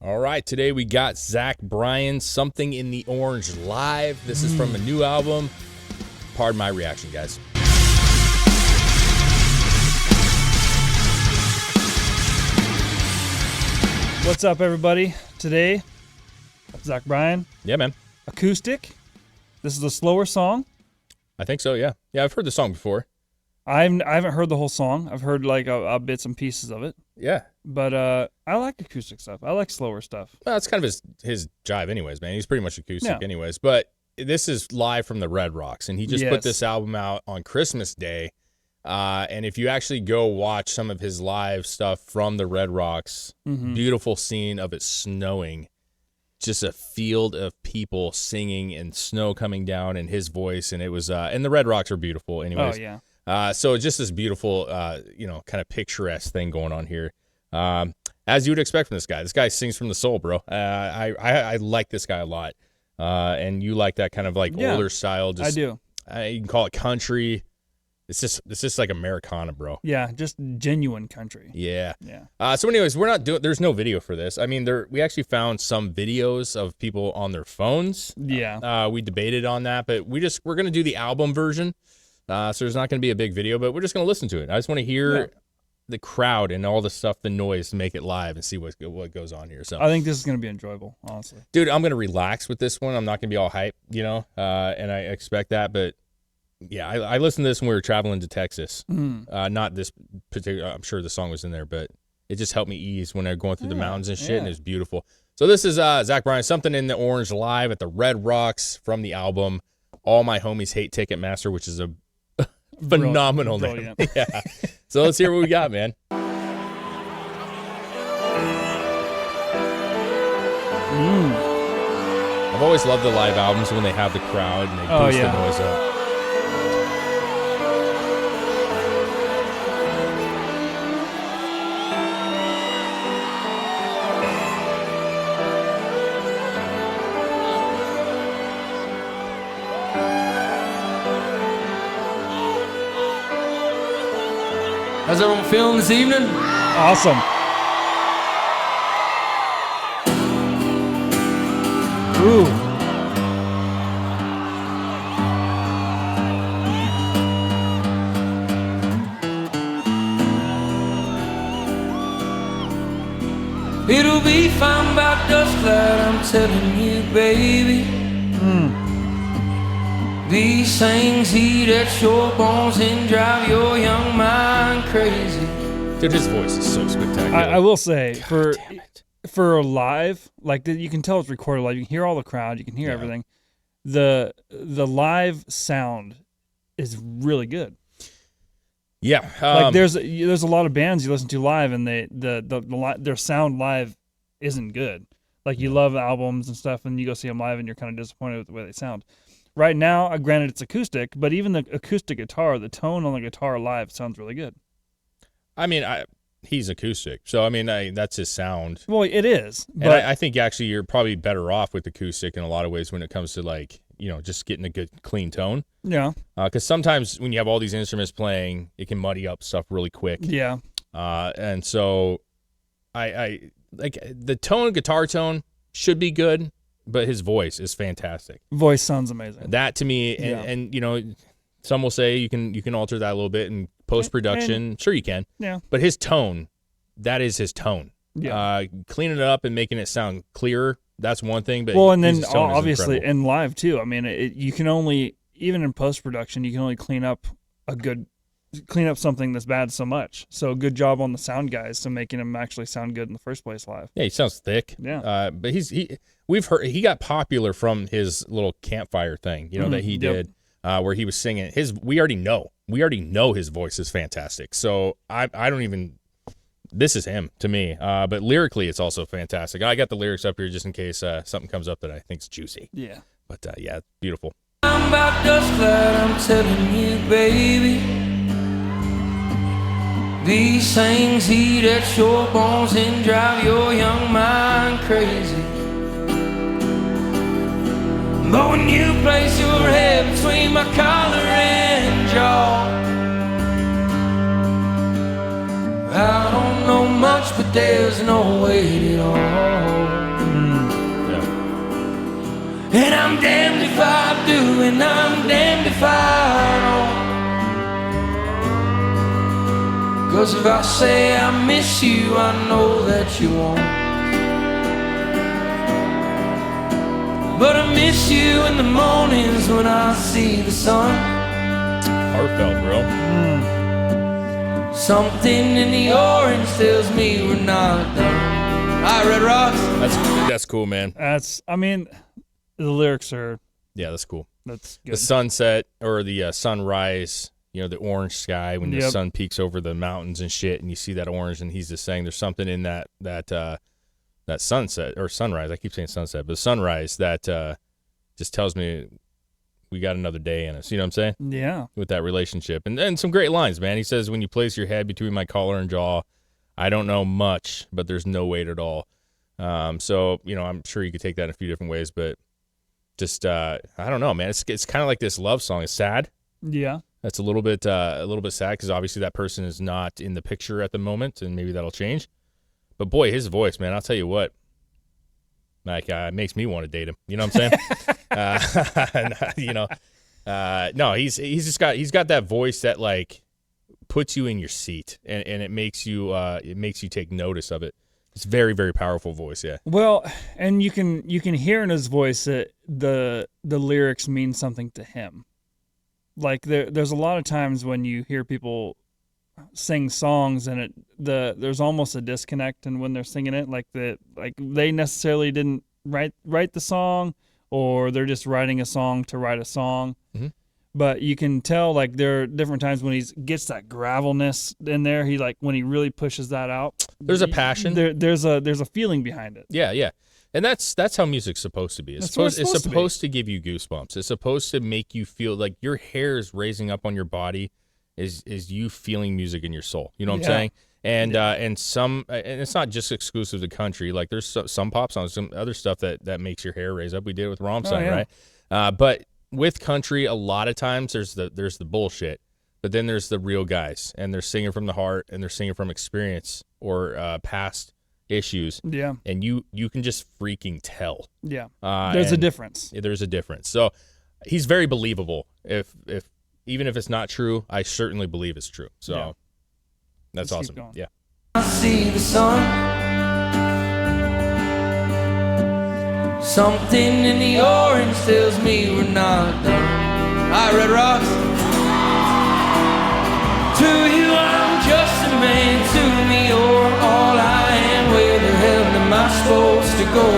All right, today we got Bryan, Something in the Orange live. This is from a new album. Pardon my reaction, guys. What's up, everybody? Today, Bryan. Yeah, man. Acoustic. This is a slower song. I think so, yeah. Yeah, I've heard the song before. I haven't heard the whole song. I've heard like bits and pieces of it. Yeah. But I like acoustic stuff. I like slower stuff. Well, that's kind of his jive anyways, man. He's pretty much acoustic anyways. But this is live from the Red Rocks, and he just put this album out on Christmas Day. And if you actually go watch some of his live stuff from the Red Rocks, beautiful scene of it snowing, just a field of people singing and snow coming down and his voice. And it was, and the Red Rocks are beautiful anyways. Oh, yeah. So just this beautiful, kind of picturesque thing going on here. As you would expect from this guy. This guy sings from the soul, bro. I like this guy a lot. And you like that kind of like older style. Just, I do. You can call it country. It's just like Americana, bro. Yeah, just genuine country. Yeah. Yeah. So anyways, there's no video for this. I mean, we actually found some videos of people on their phones. Yeah. We debated on that, but we're going to do the album version. So there's not going to be a big video, but we're just going to listen to it. I just want to hear the crowd and all the stuff, the noise to make it live and see what goes on here. So I think this is going to be enjoyable, honestly. Dude, I'm going to relax with this one. I'm not going to be all hype, and I expect that, but yeah, I listened to this when we were traveling to Texas. Not this particular, I'm sure the song was in there, but it just helped me ease when I was going through the mountains and shit, and it was beautiful. So this is Bryan, Something in the Orange live at the Red Rocks from the album All My Homies Hate Ticketmaster, which is a phenomenal name. Yeah. So let's hear what we got, man. I've always loved the live albums when they have the crowd and they boost the noise up. How's everyone feeling this evening? Awesome. Ooh. It'll be fine by dusk light, I'm telling you, baby. These things eat at your bones and drive your young mind crazy. Dude, his voice is so spectacular. I will say, for a live, like you can tell it's recorded live. You can hear all the crowd. You can hear everything. The live sound is really good. Yeah, like there's a lot of bands you listen to live, and their sound live isn't good. Like you love albums and stuff, and you go see them live, and you're kind of disappointed with the way they sound. Right now, granted it's acoustic, but even the acoustic guitar, the tone on the guitar live sounds really good. I mean, he's acoustic, so I mean that's his sound. Well, it is, but and I think actually you're probably better off with acoustic in a lot of ways when it comes to like just getting a good clean tone. Yeah. Because sometimes when you have all these instruments playing, it can muddy up stuff really quick. Yeah. And so I like the guitar tone should be good. But his voice is fantastic. Voice sounds amazing. That to me, and some will say you can alter that a little bit in post-production. Sure you can. Yeah. But his tone, that is his tone. Yeah. Cleaning it up and making it sound clearer, that's one thing. But well, and then obviously in live too. I mean, you can only, even in post-production, you can only clean up something that's bad so much. So good job on the sound guys to making him actually sound good in the first place live. Yeah, he sounds thick. Yeah. But we've heard he got popular from his little campfire thing, that he did, where he was singing. We already know his voice is fantastic. So I don't even. This is him to me. But lyrically, it's also fantastic. I got the lyrics up here just in case something comes up that I think's juicy. Yeah. But yeah, beautiful. I'm about dusk light, I'm telling you, baby. These things eat at your bones and drive your young mind crazy. But when you place your head between my collar and jaw, I don't know much, but there's no weight at all. I'm damned if I do, and I'm damned if I don't. 'Cause if I say I miss you, I know that you won't. But I miss you in the mornings when I see the sun. Heartfelt, bro. Something in the orange tells me we're not done. All right, Red Rocks. That's cool, man. I mean, the lyrics are. Yeah, that's cool. That's good. The sunset or the sunrise, you know, the orange sky when the sun peeks over the mountains and shit, and you see that orange, and he's just saying there's something in that sunset or sunrise. I keep saying sunset, but sunrise that just tells me we got another day in us. You know what I'm saying? Yeah. With that relationship. And some great lines, man. He says, when you place your head between my collar and jaw, I don't know much, but there's no weight at all. So, you know, I'm sure you could take that in a few different ways, but just, I don't know, man. It's kind of like this love song. It's sad. Yeah. That's a little bit sad because obviously that person is not in the picture at the moment, and maybe that'll change. But boy, his voice, man, I'll tell you what, like, it makes me want to date him. You know what I'm saying? You know, no, he's got that voice that like puts you in your seat, and it makes you take notice of it. It's very, very powerful voice. Yeah. Well, and you can hear in his voice that the lyrics mean something to him. Like there's a lot of times when you hear people sing songs and there's almost a disconnect in when they're singing it, like they necessarily didn't write the song, or they're just writing a song to write a song. Mm-hmm. But you can tell, like, there are different times when he gets that gravelness in there. He, like, when he really pushes that out, there's a passion. There's a feeling behind it. Yeah, yeah. And that's how music's supposed to be. It's supposed to give you goosebumps. It's supposed to make you feel like your hair is raising up on your body is you feeling music in your soul. You know what I'm saying? And and it's not just exclusive to country. Like, there's some pop songs, some other stuff that makes your hair raise up. We did it with Rammstein, right? But with country, a lot of times there's the bullshit, but then there's the real guys, and they're singing from the heart, and they're singing from experience or past issues. Yeah. And you can just freaking tell. Yeah. There's a difference. There's a difference. So he's very believable. If even if it's not true, I certainly believe it's true. So that's awesome. Yeah. I see the sun. Something in the orange tells me we're not done. All right, Red Rocks. To you, I'm just a man. To me, you're all I am. Where the hell am I supposed to go?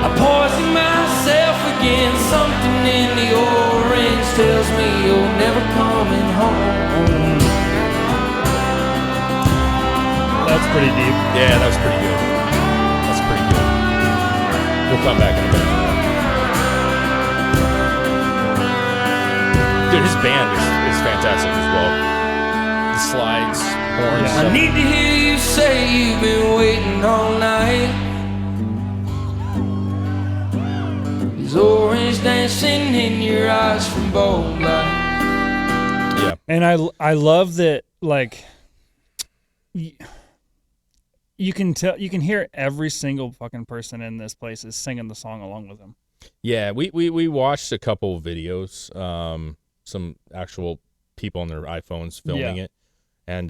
I poison myself again. Something in the orange tells me you're never coming home. That's pretty deep. Yeah, that was pretty good. That's pretty good. We'll come back in a minute. Dude, his band is fantastic as well. The slides, horns. I need to hear you say you've been waiting all night. There's orange dancing in your eyes from bold light. Yeah. And I love that, like, you can tell, you can hear every single fucking person in this place is singing the song along with him. Yeah, we watched a couple of videos, some actual people on their iPhones filming it, and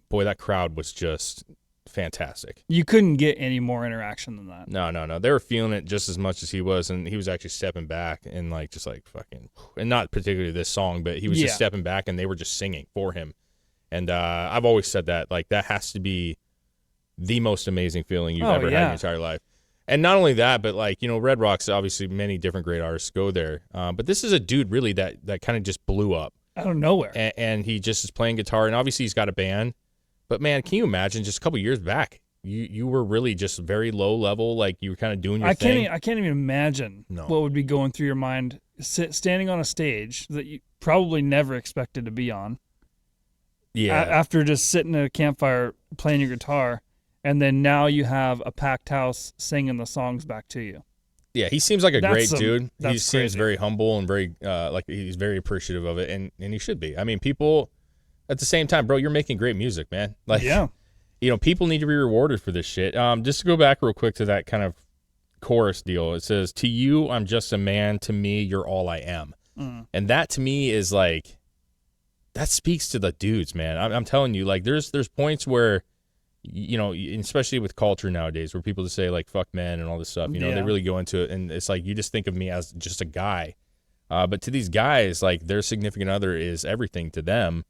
boy, that crowd was just fantastic. You couldn't get any more interaction than that. No, they were feeling it just as much as he was, and he was actually stepping back and like just like fucking, and not particularly this song, but he was just stepping back, and they were just singing for him. And I've always said that, like, that has to be the most amazing feeling you've ever had in your entire life. And not only that, but, like, you know, Red Rocks, obviously many different great artists go there. But this is a dude really that kind of just blew up. Out of nowhere. And he just is playing guitar, and obviously he's got a band. But, man, can you imagine just a couple years back, you were really just very low level, like you were kind of doing your thing. I can't even imagine what would be going through your mind standing on a stage that you probably never expected to be on. Yeah. After just sitting at a campfire playing your guitar, and then now you have a packed house singing the songs back to you. Yeah, he seems like a great dude. He seems very humble and very like he's very appreciative of it, and he should be. I mean, people at the same time, bro, you're making great music, man. Like, you know, people need to be rewarded for this shit. Just to go back real quick to that kind of chorus deal. It says, "To you, I'm just a man. To me, you're all I am." And that to me is like, that speaks to the dudes, man. I'm telling you, like, there's points where, you know, especially with culture nowadays, where people just say like "fuck men" and all this stuff. You know, they really go into it, and it's like you just think of me as just a guy. But to these guys, like, their significant other is everything to them.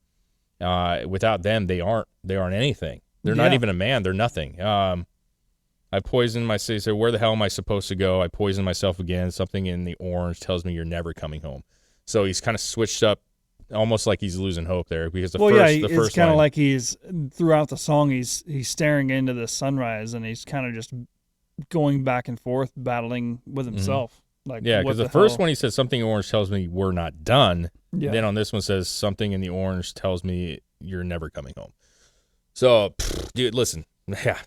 Without them, they aren't anything. They're not even a man. They're nothing. I poisoned myself. So where the hell am I supposed to go? I poisoned myself again. Something in the orange tells me you're never coming home. So he's kind of switched up, almost like he's losing hope there, because the first it's kind of line, like he's throughout the song he's staring into the sunrise, and he's kind of just going back and forth, battling with himself. Like, yeah, because the first one he says something in orange tells me we're not done. Yeah. Then on this one says something in the orange tells me you're never coming home. So, dude, listen, yeah.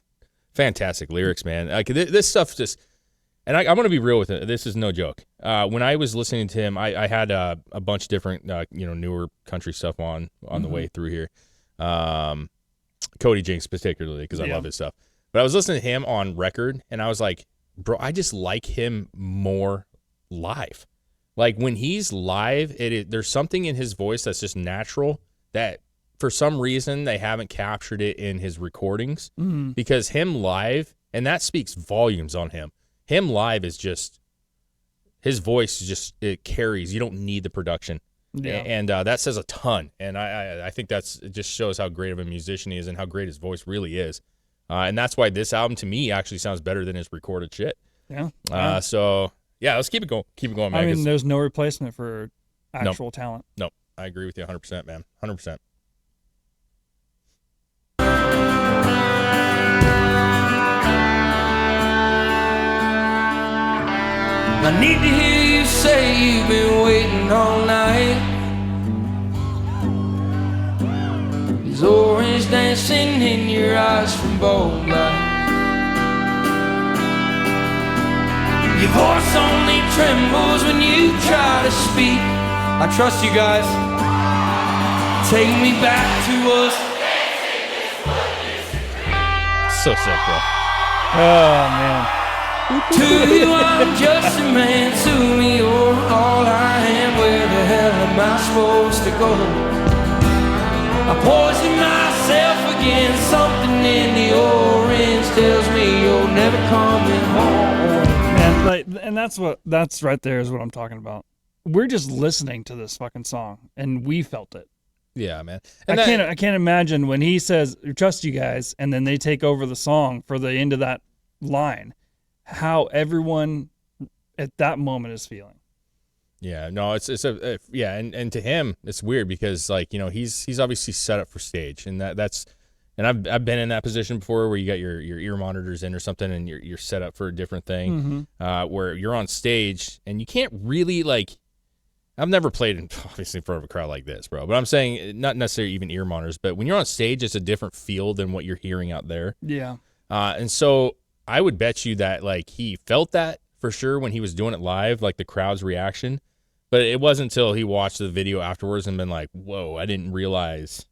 Fantastic lyrics, man. Like, this stuff just, and I'm going to be real with it. This is no joke. When I was listening to him, I had a bunch of different, newer country stuff on the way through here. Cody Jinks particularly, because I love his stuff. But I was listening to him on record, and I was like, bro, I just like him more live. Like, when he's live, there's something in his voice that's just natural that, for some reason, they haven't captured it in his recordings, because him live, and that speaks volumes on him. Him live is just, his voice is just, it carries. You don't need the production. Yeah. And that says a ton. And I think it just shows how great of a musician he is and how great his voice really is. And that's why this album, to me, actually sounds better than his recorded shit. Yeah. So, yeah, let's keep it going. Keep it going, man. I mean, there's no replacement for actual talent. No, I agree with you 100%, man. 100%. I need to hear you say you've been waiting all night. There's orange dancing in your eyes from bold light. Your voice only trembles when you try to speak. I trust you guys. Take me back to us. So sick, bro. Oh, man. To you I'm just a man, to me you're all I am. Where the hell am I supposed to go? I poison myself again. Something in the orange tells me you're never coming home. And that's right there is what I'm talking about. We're just listening to this fucking song, and we felt it. Yeah, man. And I can't imagine when he says "trust you guys," and then they take over the song for the end of that line, how everyone at that moment is feeling. Yeah, no, and to him it's weird because, like, he's obviously set up for stage, and that's I've been in that position before where you got your ear monitors in or something, and you're set up for a different thing, where you're on stage and you can't really, like, I've never played obviously in front of a crowd like this, bro, but I'm saying not necessarily even ear monitors, but when you're on stage, it's a different feel than what you're hearing out there. Yeah. And so I would bet you that, like, he felt that for sure when he was doing it live, like the crowd's reaction. But it wasn't until he watched the video afterwards and been like, whoa, I didn't realize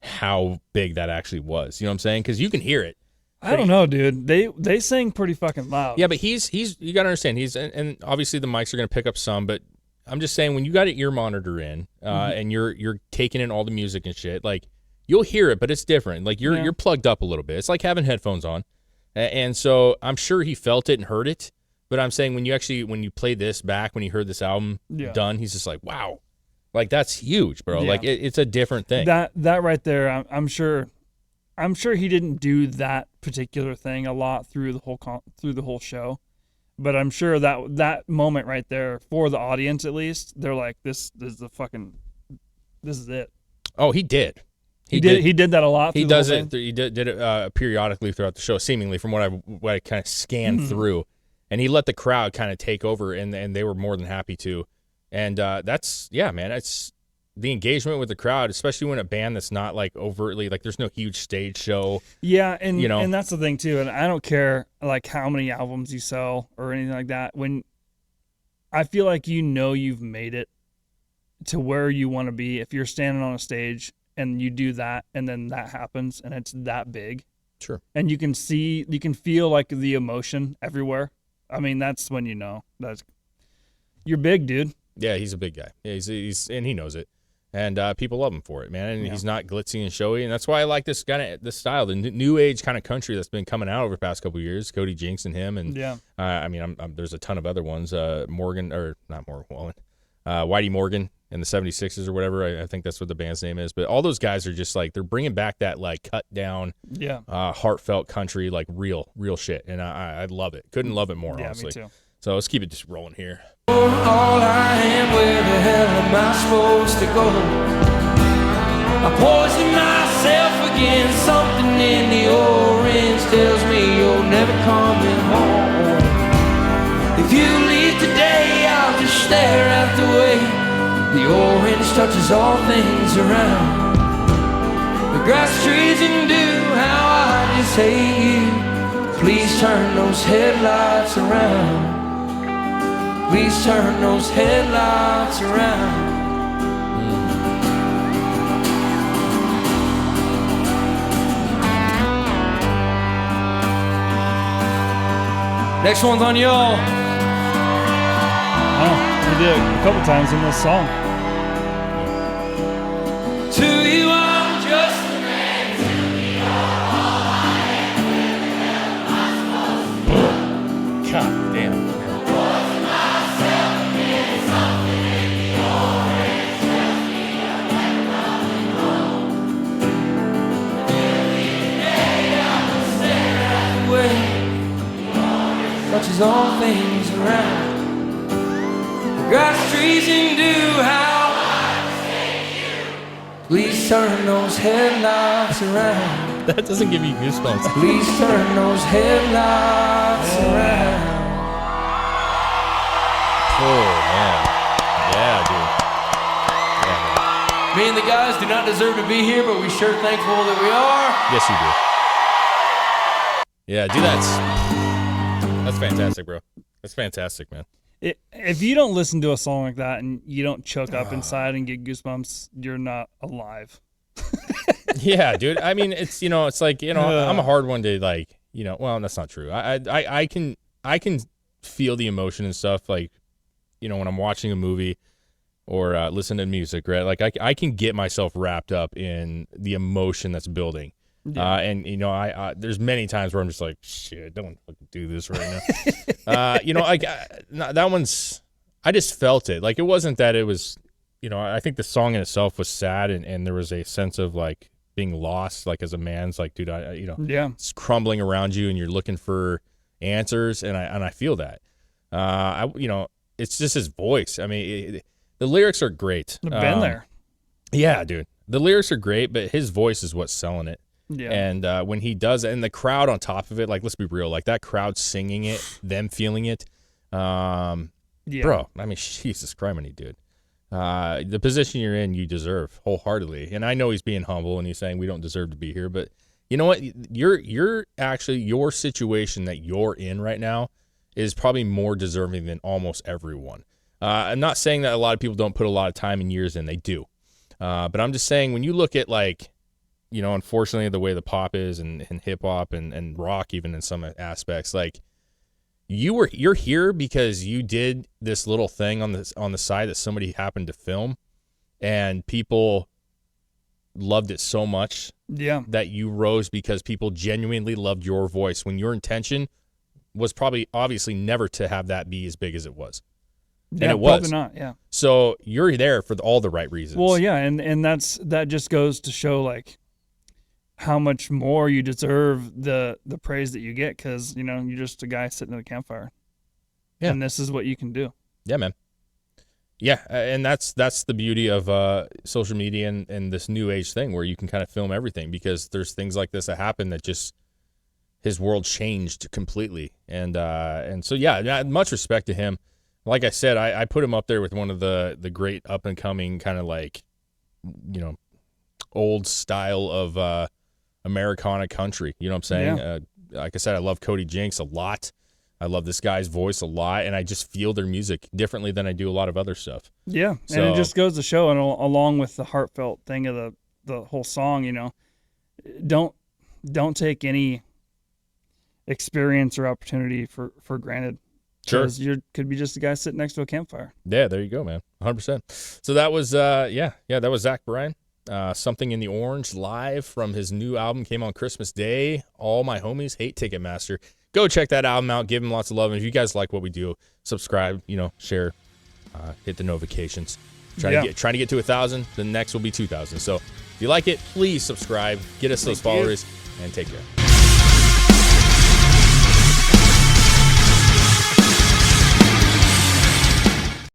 how big that actually was. You know what I'm saying? Because you can hear it. I don't know, dude. They sing pretty fucking loud. Yeah, but he's you got to understand, and obviously the mics are going to pick up some, but I'm just saying when you got an ear monitor in and you're taking in all the music and shit, like, you'll hear it, but it's different. Like, you're plugged up a little bit. It's like having headphones on. And so I'm sure he felt it and heard it, but I'm saying when you play this back, when he heard this album done, he's just like, wow, like, that's huge, bro. Yeah. Like, it's a different thing. That right there, I'm sure he didn't do that particular thing a lot through the whole show, but I'm sure that moment right there for the audience, at least, they're like, this is it. Oh, he did. He did that a lot. He does it. He did it periodically throughout the show, seemingly, from what I kind of scanned through, and he let the crowd kind of take over, and they were more than happy to. And that's, yeah, man. It's the engagement with the crowd, especially when a band that's not, like, overtly, like, there's no huge stage show. Yeah, and and that's the thing too. And I don't care, like, how many albums you sell or anything like that. When I feel like you've made it to where you want to be, if you're standing on a stage and you do that, and then that happens, and it's that big. Sure. And you can feel, like, the emotion everywhere I mean, that's when you know you're big, dude. Yeah, he's a big guy. Yeah, he's and he knows it, and people love him for it, man. And he's not glitzy and showy, and that's why I like this style, the new age kind of country that's been coming out over the past couple of years. Cody Jinks and him, and I mean, there's a ton of other ones. Morgan, or not Morgan Wallen, Whitey Morgan and the 76ers or whatever. I think that's what the band's name is. But all those guys are just like, they're bringing back that like cut down, heartfelt country, like real shit, and I love it. Couldn't love it more, honestly. Me too. So let's keep it just rolling here. All I am, where the hell am I supposed to go? I poison myself again. Something in the orange tells me you're never coming home. If you leave today, I'll just stare out the way. The orange touches all things around. The grass, trees, and dew, how I just hate you. Please turn those headlights around. Please turn those headlights around. Next one's on y'all. Oh, we did a couple times in this song. To you, I'm just a man. To you, all I am. God damn. Touches all things around. The grass, trees, and dew, how please turn those headlights around. That doesn't give you goosebumps. Please turn those headlights around. Oh, man. Yeah, dude. Yeah, man. Me and the guys do not deserve to be here, but we're sure thankful that we are. Yes, you do. Yeah, dude, that's fantastic, bro. That's fantastic, man. If you don't listen to a song like that and you don't choke up inside and get goosebumps, you're not alive. Yeah, dude. I mean, it's, it's like, I'm a hard one to like, well, that's not true. I can feel the emotion and stuff, like, when I'm watching a movie or listening to music, right? Like I can get myself wrapped up in the emotion that's building. Yeah. And I there's many times where I'm just like, shit, don't fucking do this right now. Like that one's, I just felt it. Like it wasn't that it was, I think the song in itself was sad, and there was a sense of like being lost, like as a man. It's like, dude, it's crumbling around you, and you're looking for answers, and I feel that. It's just his voice. I mean, the lyrics are great. I've been there. Yeah, dude, the lyrics are great, but his voice is what's selling it. Yeah. And when he does it, and the crowd on top of it, like, let's be real, like that crowd singing it, them feeling it, bro, I mean, Jesus Christ, dude. The position you're in, you deserve wholeheartedly. And I know he's being humble and he's saying we don't deserve to be here, but you know what? You're actually, your situation that you're in right now is probably more deserving than almost everyone. I'm not saying that a lot of people don't put a lot of time and years in. They do. But I'm just saying, when you look at, like, unfortunately, the way the pop is and hip hop and rock, even in some aspects, like you're here because you did this little thing on the side that somebody happened to film, and people loved it so much that you rose because people genuinely loved your voice, when your intention was probably obviously never to have that be as big as it was. Yeah, and it was probably not. Yeah. So you're there for all the right reasons. Well, yeah, and that just goes to show, like, how much more you deserve the praise that you get, because you're just a guy sitting at a campfire, and this is what you can do. Yeah, man. Yeah, and that's the beauty of social media and this new age thing, where you can kind of film everything, because there's things like this that happen that just, his world changed completely, and so yeah, much respect to him. Like I said, I put him up there with one of the great up and coming kind of like, old style of Americana country. You know what I'm saying? Yeah. Like I said, I love Cody Jinks a lot. I love this guy's voice a lot, and I just feel their music differently than I do a lot of other stuff. Yeah, so, and it just goes to show, and along with the heartfelt thing of the whole song, don't take any experience or opportunity for granted. Sure. Because you could be just a guy sitting next to a campfire. Yeah, there you go, man. 100%. So that was, that was Zach Bryan. Something in the Orange live from his new album came on Christmas Day. All My Homies Hate Ticketmaster. Go check that album out. Give him lots of love. And if you guys like what we do, subscribe, share, hit the notifications. Trying to get to 1,000. The next will be 2,000. So if you like it, please subscribe. Get us those followers and take care.